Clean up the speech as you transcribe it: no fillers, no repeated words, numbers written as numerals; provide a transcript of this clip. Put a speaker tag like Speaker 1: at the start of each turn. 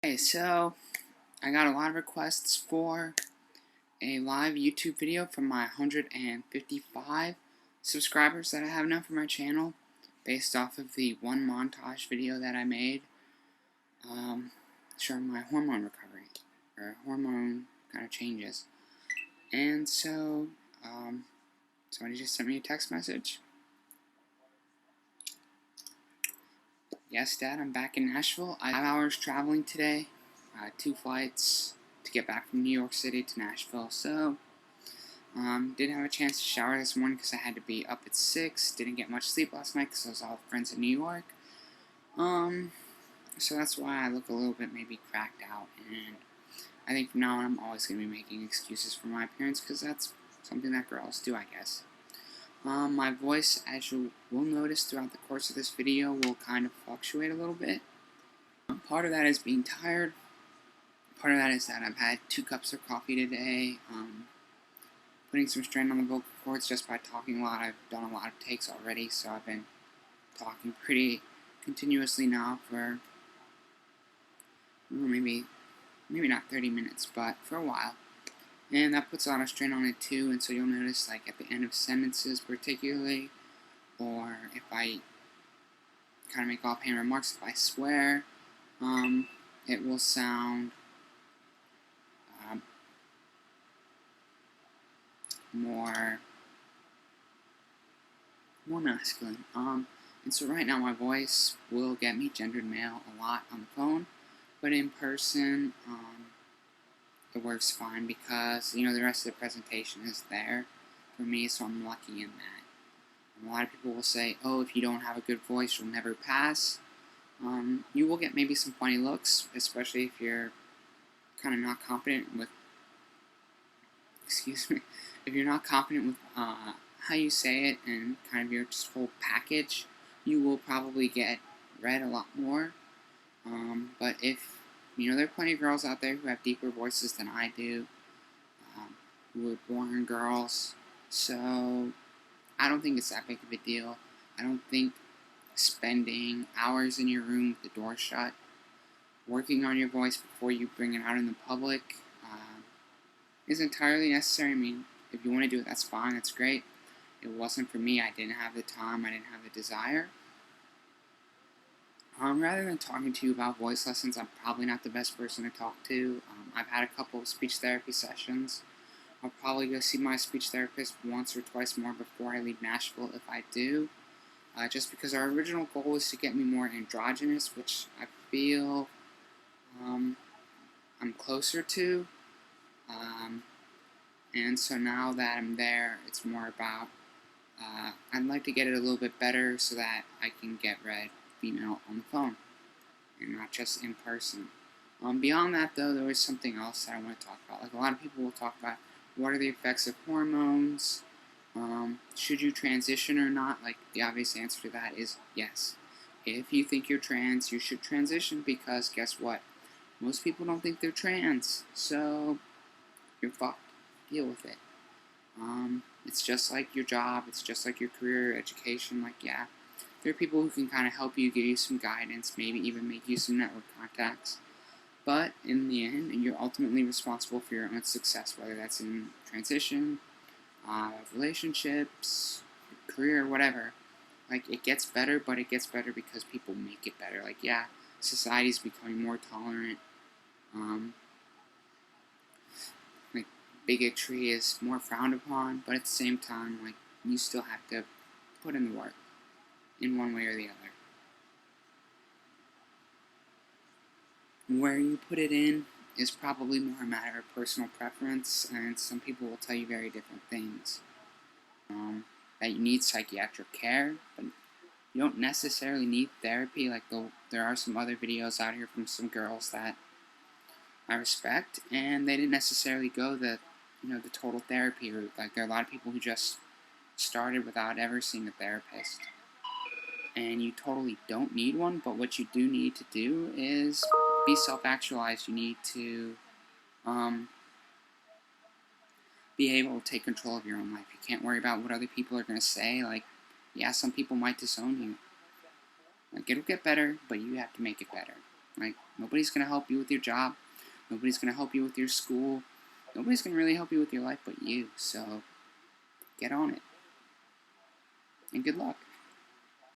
Speaker 1: Okay, so I got a lot of requests for a live YouTube video from my 155 subscribers that I have now for my channel, based off of the one montage video that I made, showing my hormone recovery, or hormone kind of changes. And so, somebody just sent me a text message. Yes, Dad, I'm back in Nashville. I have 5 hours traveling today, 2 flights to get back from New York City to Nashville. So, didn't have a chance to shower this morning because I had to be up at 6. Didn't get much sleep last night because I was all with friends in New York. So that's why I look a little bit maybe cracked out. And I think from now on I'm always going to be making excuses for my appearance because that's something that girls do, I guess. My voice, as you will notice throughout the course of this video, will kind of fluctuate a little bit. Part of that is being tired. Part of that is that I've had 2 cups of coffee today. Putting some strain on the vocal cords just by talking a lot. I've done a lot of takes already, so I've been talking pretty continuously now for maybe not 30 minutes, but for a while. And that puts a lot of strain on it too, and so you'll notice, like, at the end of sentences particularly, or if I kind of make offhand remarks, if I swear, it will sound more masculine. And so right now my voice will get me gendered male a lot on the phone, but in person, it works fine because, you know, the rest of the presentation is there for me, so I'm lucky in that. And a lot of people will say, oh, if you don't have a good voice, you'll never pass. You will get maybe some funny looks, especially if you're kind of not confident with, if you're not confident with how you say it and kind of your just whole package, you will probably get read a lot more. But if, you know, there are plenty of girls out there who have deeper voices than I do, who were born girls, so I don't think it's that big of a deal. I don't think spending hours in your room with the door shut, working on your voice before you bring it out in the public, is entirely necessary. I mean, if you want to do it, that's fine, that's great. It wasn't for me. I didn't have the time, I didn't have the desire. Rather than talking to you about voice lessons, I'm probably not the best person to talk to. I've had a couple of speech therapy sessions. I'll probably go see my speech therapist once or twice more before I leave Nashville if I do. Just because our original goal was to get me more androgynous, which I feel I'm closer to. And so now that I'm there, it's more about, I'd like to get it a little bit better so that I can get read female on the phone and not just in person. Beyond that, though, there is something else that I want to talk about. Like, a lot of people will talk about what are the effects of hormones, should you transition or not. Like, the obvious answer to that is yes. If you think you're trans, you should transition, because guess what? Most people don't think they're trans, so you're fucked. Deal with it. It's just like your job, it's just like your career, education. Like, yeah, there are people who can kind of help you, give you some guidance, maybe even make you some network contacts. But in the end, you're ultimately responsible for your own success, whether that's in transition, relationships, career, whatever. Like, it gets better, but it gets better because people make it better. Like, yeah, society's becoming more tolerant. Like, bigotry is more frowned upon, but at the same time, like, you still have to put in the work in one way or the other. Where you put it in is probably more a matter of personal preference, and some people will tell you very different things. That you need psychiatric care, but you don't necessarily need therapy. Like, there are some other videos out here from some girls that I respect, and they didn't necessarily go the total therapy route. Like, there are a lot of people who just started without ever seeing a therapist. And you totally don't need one, but what you do need to do is be self-actualized. You need to be able to take control of your own life. You can't worry about what other people are going to say. Like, yeah, some people might disown you. Like, it'll get better, but you have to make it better. Like, Nobody's going to help you with your job. Nobody's going to help you with your school. Nobody's going to really help you with your life but you. So get on it. And good luck.